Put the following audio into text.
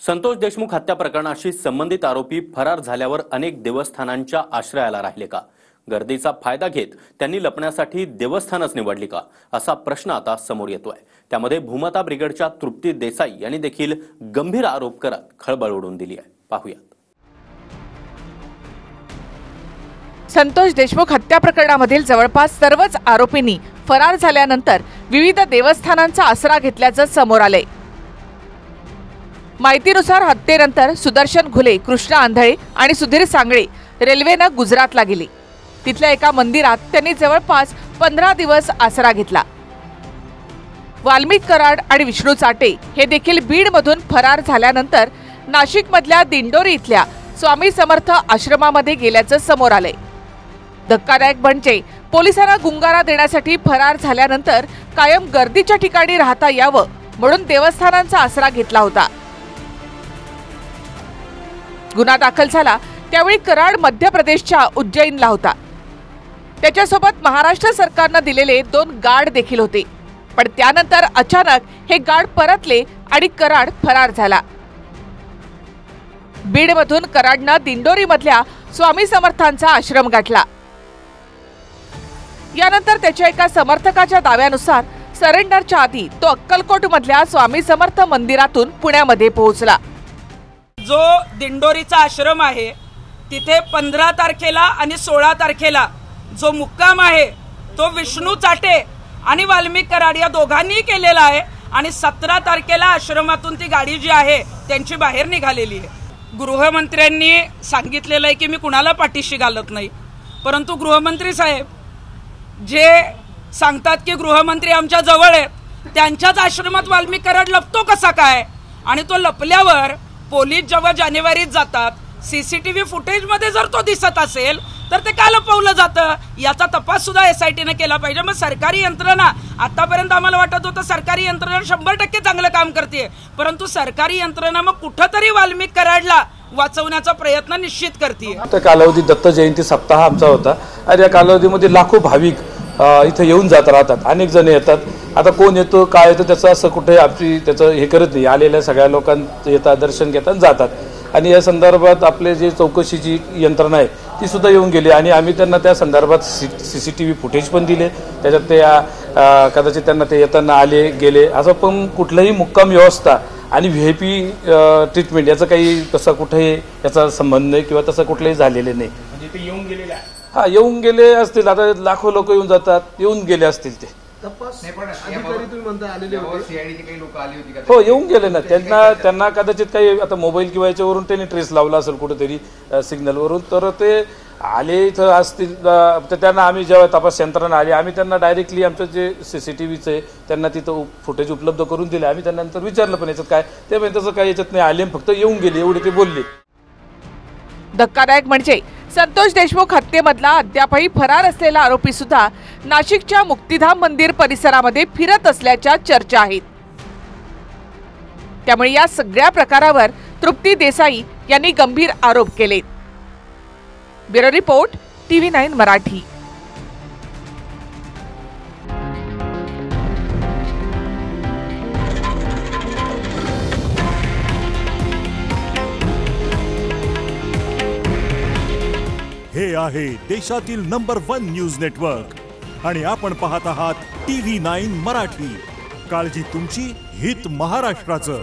संतोष देशमुख हत्या प्रकरणाशी संबंधित आरोपी फरार झाल्यावर अनेक देवस्थानांच्या आश्रयाला राहिले का? गर्दीचा फायदा घेत त्यांनी लपण्यासाठी देवस्थानच निवडली का, असा प्रश्न आता समोर येतोय। त्यामध्ये भूमाता ब्रिगेडच्या तृप्ती देसाई यांनी देखील गंभीर आरोप करत खळबळ उडवून दिली आहे। पाहूयात। संतोष देशमुख हत्या प्रकरणामधील जवळपास सर्वच आरोपींनी फरार झाल्यानंतर विविध देवस्थानांचा आसरा घेतल्याचं समोर आलंय। माहितीनुसार हत्येनंतर सुदर्शन घुले, कृष्णा आंधळे आणि सुधीर सांगळे रेल्वेनं गुजरातला गेले। तिथल्या एका मंदिरात त्यांनी जवळपास 15 दिवस आसरा घेतला। वाल्मिक कराड आणि विष्णू चाटे हे देखील बीडमधून फरार झाल्यानंतर नाशिकमधल्या दिंडोरी इथल्या स्वामी समर्थ आश्रमामध्ये गेल्याचं समोर आलंय। धक्कादायक म्हणजे पोलिसांना गुंगारा देण्यासाठी फरार झाल्यानंतर कायम गर्दीच्या ठिकाणी राहता यावं म्हणून देवस्थानांचा आसरा घेतला होता। गुन्हा दाखल झाला त्यावेळी कराड मध्य प्रदेशच्या उज्जैनला होता। त्याच्यासोबत महाराष्ट्र सरकारनं दिलेले 2 गार्ड देखील होते, पण त्यानंतर अचानक हे गार्ड परतले आणि कराड फरार झाला। बीडमधून कराडनं दिंडोरीमधल्या स्वामी समर्थांचा आश्रम गाठला। यानंतर त्याच्या एका समर्थकाच्या दाव्यानुसार सरेंडरच्या आधी तो अक्कलकोटमधल्या स्वामी समर्थ मंदिरातून पुण्यामध्ये पोहोचला। जो दिंडोरीचा आश्रम आहे तिथे 15 तारखेला आणि 16 तारखेला जो मुक्काम आहे तो विष्णू चाटे आणि वाल्मिक कराड या दोघांनी केलेला आहे आणि 17 तारखेला आश्रमातून ती गाडी जी आहे त्यांची बाहेर निघालेली आहे। गृहमंत्र्यांनी सांगितलेलं आहे की मी कुणाला पाठीशी घालत नाही, परंतु गृहमंत्री साहेब जे सांगतात की गृहमंत्री आमच्या जवळ आहेत, त्यांच्याच आश्रमात वाल्मिक कराड लपतो कसा काय? आणि तो लपल्यावर पोलीस जेव्हा जानेवारीत जातात, सीसीटीव्ही फुटेज मध्ये जर तो दिसत असेल तर ते का लपवलं जातं याचा तपास सुद्धा SIT ने केला पाहिजे। मग सरकारी यंत्रणा आतापर्यंत आम्हाला वाटत होतं सरकारी यंत्रणा 100% चांगलं काम करते, परंतु सरकारी यंत्रणा मग कुठंतरी वाल्मिक कराडला वाचवण्याचा प्रयत्न निश्चित करते। त्या कालावधी दत्त जयंती सप्ताह आमचा होता आणि या कालावधीमध्ये लाखो भाविक इथे येऊन जात राहतात, अनेक जण येतात। आता कोण येतो काय येतो त्याचं असं कुठे आपली त्याचं हे करत नाही, आलेल्या सगळ्या लोकांचं येतात, दर्शन घेतात, जातात। आणि या संदर्भात आपले जे चौकशीची यंत्रणा आहे ती सुद्धा येऊन गेली आणि आम्ही त्यांना त्या संदर्भात CCTV फुटेज पण दिले। त्याच्यात ते कदाचित त्यांना ते येताना आले गेले असं पण कुठलंही मुक्काम व्यवस्था आणि VIP ट्रीटमेंट याचं काही तसं कुठेही याचा संबंध नाही किंवा तसं कुठलंही झालेलं नाही। म्हणजे ते येऊन गेलेले आहे? हां, येऊन गेले असतील। आता लाखो लोक येऊन जातात, येऊन गेले असतील ते। हो, येऊन गेले ना, त्यांना कदाचित काही आता मोबाईल किंवा याच्यावरून त्यांनी ट्रेस लावला असेल कुठेतरी सिग्नलवरून, तर ते आले इथं असतील। तर त्यांना आम्ही जेव्हा तपास यंत्रणा आली आम्ही त्यांना डायरेक्टली आमचं जे CCTVचं आहे त्यांना तिथं फुटेज उपलब्ध करून दिले। आम्ही त्यांना नंतर विचारलं पण याच्यात काय, ते म्हणजे तसं काय याच्यात नाही, आले फक्त येऊन गेले एवढे ते बोलले। धक्कादायक म्हणजे संतोष देशमुख हत्येमधला अद्यापही फरार असलेला आरोपी सुद्धा नाशिकच्या मुक्तिधाम मंदिर परिसरामध्ये फिरत असल्याच्या चर्चा आहेत। त्यामुळे या सगळ्या प्रकारावर तृप्ती देसाई यांनी गंभीर आरोप केले। Bureau report TV9 Marathi. हे आहे देशातील नंबर 1 न्यूज नेटवर्क आणि आपण पाहत आहात TV9 मराठी। काळजी तुमची, हित महाराष्ट्राचं।